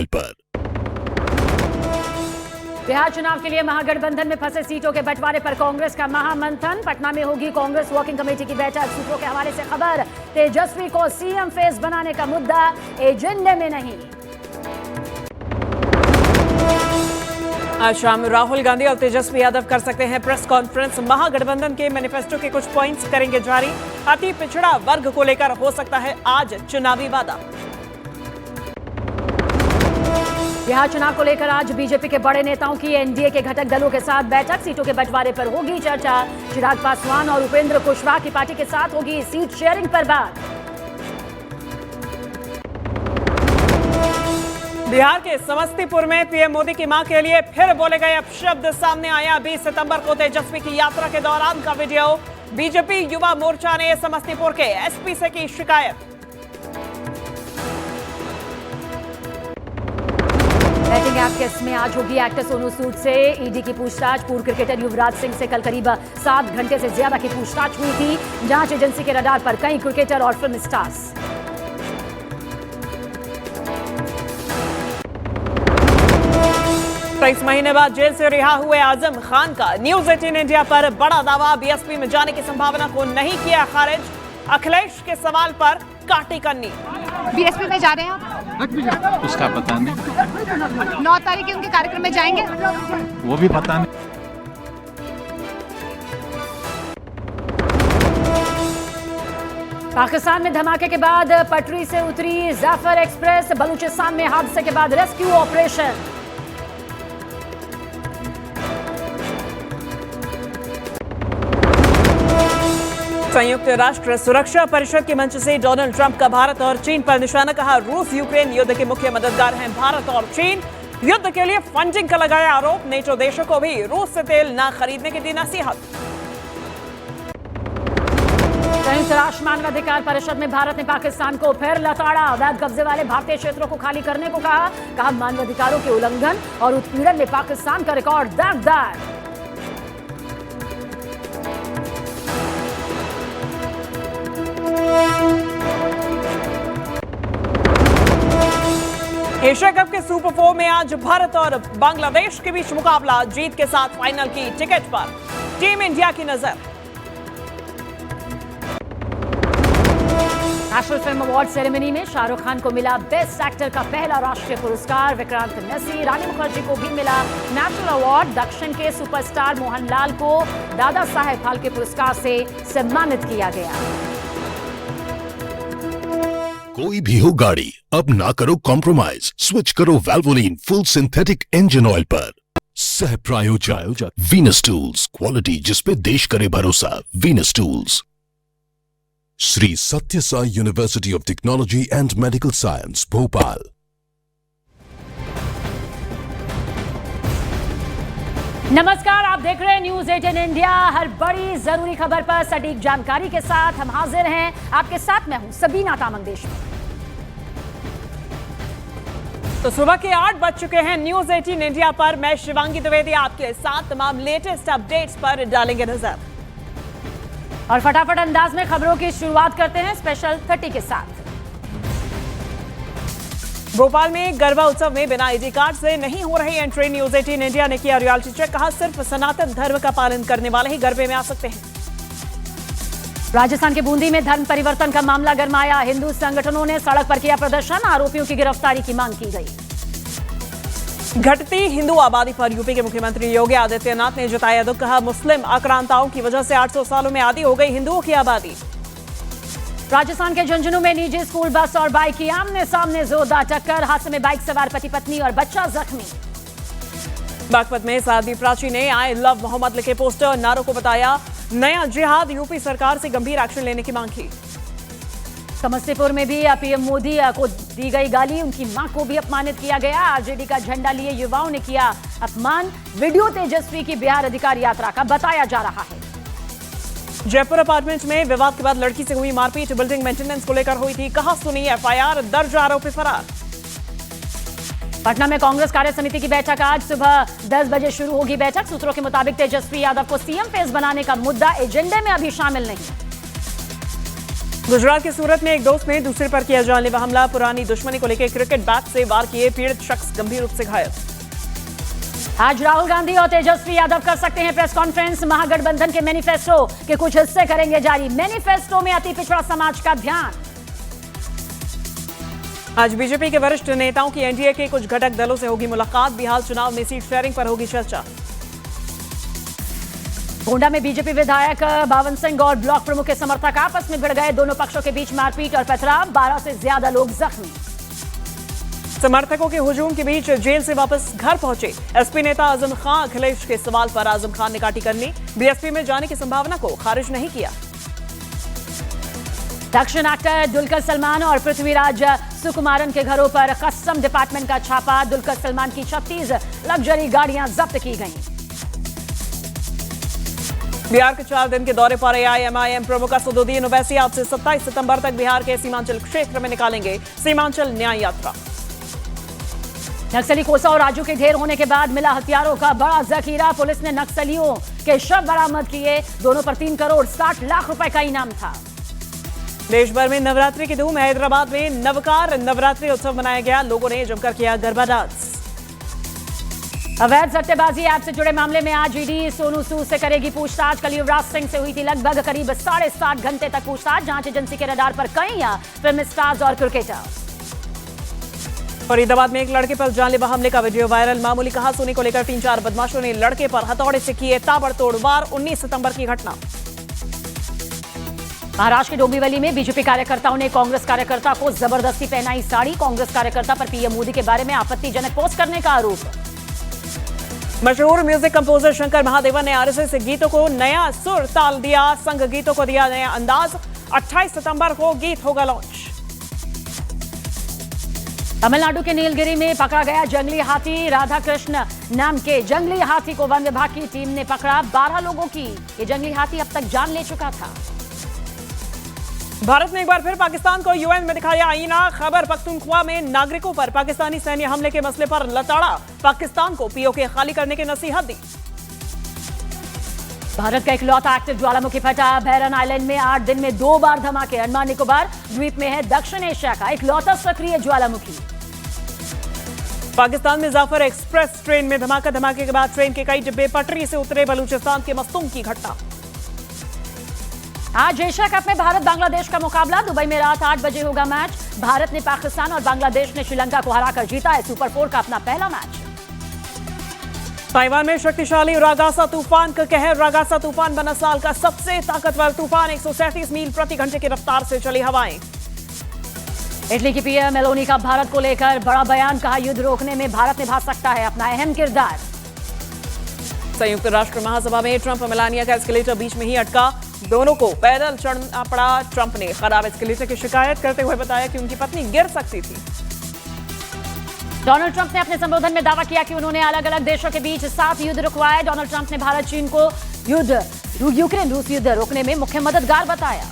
पर। बिहार चुनाव के लिए महागठबंधन में फंसे सीटों के बंटवारे पर कांग्रेस का महामंथन। पटना में होगी कांग्रेस वर्किंग कमेटी की बैठक। सूत्रों के हवाले से खबर, तेजस्वी को सीएम फेस बनाने का मुद्दा एजेंडे में नहीं। आज शाम राहुल गांधी और तेजस्वी यादव कर सकते हैं प्रेस कॉन्फ्रेंस। महागठबंधन के मैनिफेस्टो के कुछ पॉइंट्स करेंगे जारी। अति पिछड़ा वर्ग को लेकर हो सकता है आज चुनावी वादा। बिहार चुनाव को लेकर आज बीजेपी के बड़े नेताओं की एनडीए के घटक दलों के साथ बैठक। सीटों के बंटवारे पर होगी चर्चा। चिराग पासवान और उपेंद्र कुशवाहा की पार्टी के साथ होगी सीट शेयरिंग पर बात। बिहार के समस्तीपुर में पीएम मोदी की मां के लिए फिर बोले गए अपशब्द सामने आया। 20 सितंबर को तेजस्वी की यात्रा के दौरान का वीडियो। बीजेपी युवा मोर्चा ने समस्तीपुर के एसपी से की शिकायत। बैटिंग ऐप केस में आज होगी एक्टर सोनू सूद से ईडी की पूछताछ। पूर्व क्रिकेटर युवराज सिंह से कल करीब 7 घंटे से ज्यादा की पूछताछ हुई थी। जांच एजेंसी के रडार पर कई क्रिकेटर और फिल्म स्टार्स। 23 महीने बाद जेल से रिहा हुए आजम खान का न्यूज 18 इंडिया पर बड़ा दावा। बीएसपी में जाने की संभावना को नहीं किया खारिज। अखिलेश के सवाल पर काटी कन्नी। बीएसपी में जा रहे हैं आप? उसका पता नहीं। 9 तारीख के उनके कार्यक्रम में जाएंगे? वो भी पता नहीं। पाकिस्तान में धमाके के बाद पटरी से उतरी जाफर एक्सप्रेस। बलूचिस्तान में हादसे के बाद रेस्क्यू ऑपरेशन। संयुक्त राष्ट्र सुरक्षा परिषद के मंच से डोनाल्ड ट्रंप का भारत और चीन पर निशाना। कहा, रूस यूक्रेन युद्ध के मुख्य मददगार हैं भारत और चीन। युद्ध के लिए फंडिंग का लगाया आरोप। नेटो देशों को भी रूस से तेल न खरीदने की दी नसीहत। संयुक्त राष्ट्र मानवाधिकार परिषद में भारत ने पाकिस्तान को फिर लताड़ा। अवैध कब्जे वाले भारतीय क्षेत्रों को खाली करने को कहा मानवाधिकारों के उल्लंघन और उत्पीड़न में पाकिस्तान का रिकॉर्ड दागदार। एशिया कप के सुपर 4 में आज भारत और बांग्लादेश के बीच मुकाबला। जीत के साथ फाइनल की टिकट पर टीम इंडिया की नजर। नेशनल फिल्म अवार्ड सेरेमनी में शाहरुख खान को मिला बेस्ट एक्टर का पहला राष्ट्रीय पुरस्कार। विक्रांत मैसी, रानी मुखर्जी को भी मिला नेशनल अवार्ड। दक्षिण के सुपरस्टार मोहनलाल को दादा साहेब फाल्के पुरस्कार से सम्मानित किया गया। कोई भी हो गाड़ी, अब ना करो कॉम्प्रोमाइज। स्विच करो वैल्वोलिन फुल सिंथेटिक इंजन ऑयल पर। सह प्रायोजक वीनस टूल्स, क्वालिटी जिसपे देश करे भरोसा। Venus tools. Shri Sathya Sai university of technology and medical science, Bhopal. नमस्कार, आप देख रहे हैं न्यूज 18 इंडिया। हर बड़ी जरूरी खबर पर सटीक जानकारी के साथ हम हाजिर हैं। आपके साथ मैं हूं सबीना तामंगदेश। तो सुबह के 8 बज चुके हैं। न्यूज 18 इंडिया पर मैं शिवांगी द्विवेदी आपके साथ तमाम लेटेस्ट अपडेट्स पर डालेंगे नजर और फटाफट अंदाज में खबरों की शुरुआत करते हैं स्पेशल 30 के साथ। भोपाल में गरबा उत्सव में बिना आईडी कार्ड से नहीं हो रही एंट्री। न्यूज 18 इंडिया ने किया रियलिटी चेक। कहा, सिर्फ सनातन धर्म का पालन करने वाले ही गरबे में आ सकते हैं। राजस्थान के बूंदी में धर्म परिवर्तन का मामला गरमाया। हिंदू संगठनों ने सड़क पर किया प्रदर्शन। आरोपियों की गिरफ्तारी की मांग की गई। घटती हिंदू आबादी पर यूपी के मुख्यमंत्री योगी आदित्यनाथ ने जताया दुख। कहा, मुस्लिम आक्रांताओं की वजह से 800 सालों में आधी हो गई हिंदुओं की आबादी। राजस्थान के झुंझुनू में निजी स्कूल बस और बाइक की आमने सामने जोरदार टक्कर। हादसे में बाइक सवार पति पत्नी और बच्चा जख्मी। बागपत में साध्वी प्राची ने आई लव मोहम्मद लिखे पोस्टर। नारों को बताया नया जिहाद। यूपी सरकार से गंभीर एक्शन लेने की मांग की। समस्तीपुर में भी पीएम मोदी को दी गई गाली। उनकी मां को भी अपमानित किया गया। आरजेडी का झंडा लिए युवाओं ने किया अपमान। वीडियो तेजस्वी की बिहार अधिकार यात्रा का बताया जा रहा है। जयपुर अपार्टमेंट में विवाद के बाद लड़की से हुई मारपीट। बिल्डिंग मेंटेनेंस को लेकर हुई थी कहा सुनी एफआईआर दर्ज। आरोपी फरार। पटना में कांग्रेस कार्य समिति की बैठक आज सुबह 10 बजे शुरू होगी बैठक। सूत्रों के मुताबिक तेजस्वी यादव को सीएम फेस बनाने का मुद्दा एजेंडे में अभी शामिल नहीं। गुजरात के सूरत में एक दोस्त ने दूसरे पर किया जानलेवा हमला। पुरानी दुश्मनी को लेकर क्रिकेट बैट से वार किए पीड़ित शख्स गंभीर रूप से घायल। आज राहुल गांधी और तेजस्वी यादव कर सकते हैं प्रेस कॉन्फ्रेंस। महागठबंधन के मैनिफेस्टो के कुछ हिस्से करेंगे जारी। मैनिफेस्टो में अति पिछड़ा समाज का ध्यान। आज बीजेपी के वरिष्ठ नेताओं की एनडीए के कुछ घटक दलों से होगी मुलाकात। बिहार चुनाव में सीट शेयरिंग पर होगी चर्चा। गोंडा में बीजेपी विधायक बावन सिंह और ब्लॉक प्रमुख के समर्थक आपस में भिड़ गए। दोनों पक्षों के बीच मारपीट और पथराव। 12 से ज्यादा लोग जख्मी। समर्थकों के हुजूम के बीच जेल से वापस घर पहुंचे एसपी नेता आजम खान। अखिलेश के सवाल पर आजम खान ने काटी करनी। बीएसपी में जाने की संभावना को खारिज नहीं किया। दक्षिण एक्टर दुलकर सलमान और पृथ्वीराज सुकुमारन के घरों पर कस्टम डिपार्टमेंट का छापा। दुलकर सलमान की 36 लग्जरी गाड़ियां जब्त की गईं। बिहार के 4 दिन के दौरे पर एआईएमआईएम प्रमुख असदुद्दीन ओवैसी आज से 27 सितंबर तक बिहार के सीमांचल क्षेत्र में निकालेंगे सीमांचल न्याय यात्रा। नक्सली कोसा और राजू के ढेर होने के बाद मिला हथियारों का बड़ा जखीरा। पुलिस ने नक्सलियों के शव बरामद किए। दोनों पर 3 करोड़ 60 लाख रुपए का इनाम था। देश भर में नवरात्रि की धूम। हैदराबाद में नवकार नवरात्रि उत्सव मनाया गया। लोगों ने जमकर किया गरबा डांस। अवैध सट्टेबाजी ऐप से जुड़े मामले में आज ईडी सोनू सूद से करेगी पूछताछ। कल युवराज सिंह से हुई थी लगभग करीब 7.5 घंटे तक पूछताछ। जांच एजेंसी के रडार पर कई फिल्म स्टार्स और क्रिकेटर। फरीदाबाद में एक लड़के पर जानलेवा हमले का वीडियो वायरल। मामूली कहासुनी को लेकर 3-4 बदमाशों ने लड़के पर हथौड़े से किए ताबड़तोड़ वार। 19 सितंबर की घटना। महाराष्ट्र के डोंबिवली में बीजेपी कार्यकर्ताओं ने कांग्रेस कार्यकर्ता को जबरदस्ती पहनाई साड़ी। कांग्रेस कार्यकर्ता पर पीएम मोदी के बारे में आपत्तिजनक पोस्ट करने का आरोप। मशहूर म्यूजिक कंपोजर शंकर महादेवन ने आरएसएस गीतों को नया सुर ताल दिया। संघ गीतों को दिया नया अंदाज। 28 सितंबर को गीत होगा लॉन्च। तमिलनाडु के नीलगिरी में पकड़ा गया जंगली हाथी। राधा कृष्ण नाम के जंगली हाथी को वन विभाग की टीम ने पकड़ा। 12 लोगों की ये जंगली हाथी अब तक जान ले चुका था। भारत ने एक बार फिर पाकिस्तान को यूएन में दिखाया आईना। खैबर पख्तूनख्वा में नागरिकों पर पाकिस्तानी सैन्य हमले के मसले पर लताड़ा। पाकिस्तान को पीओके खाली करने की नसीहत दी। भारत का इकलौता एक्टिव ज्वालामुखी फटा। बैरन आइलैंड में 8 दिन में 2 बार धमाके। अंडमान निकोबार द्वीप में है दक्षिण एशिया का इकलौता सक्रिय ज्वालामुखी। पाकिस्तान में जाफर एक्सप्रेस ट्रेन में धमाके के बाद ट्रेन के कई डिब्बे पटरी से उतरे। बलूचिस्तान के मस्तूम की घटना। आज एशिया कप में भारत बांग्लादेश का मुकाबला। दुबई में रात 8 बजे होगा मैच। भारत ने पाकिस्तान और बांग्लादेश ने श्रीलंका को हराकर जीता है सुपर 4 का अपना पहला मैच। ताइवान में शक्तिशाली रागासा तूफान का कहर। रागासा तूफान बना साल का सबसे ताकतवर तूफान। 137 मील प्रति घंटे की रफ्तार से चली हवाएं। इटली की पीएम मेलोनी का भारत को लेकर बड़ा बयान। कहा युद्ध रोकने में भारत निभा सकता है अपना अहम किरदार। संयुक्त राष्ट्र महासभा में ट्रंप और मेलानिया का एस्केलेटर बीच में ही अटका। दोनों को पैदल चढ़ना पड़ा। ट्रंप ने खराब एस्केलेटर की शिकायत करते हुए बताया कि उनकी पत्नी गिर सकती थी। डोनाल्ड ट्रंप ने अपने संबोधन में दावा किया कि उन्होंने अलग अलग देशों के बीच 7 युद्ध रुकवाए। डोनाल्ड ट्रंप ने भारत चीन को यूक्रेन रूस युद्ध रोकने में मुख्य मददगार बताया।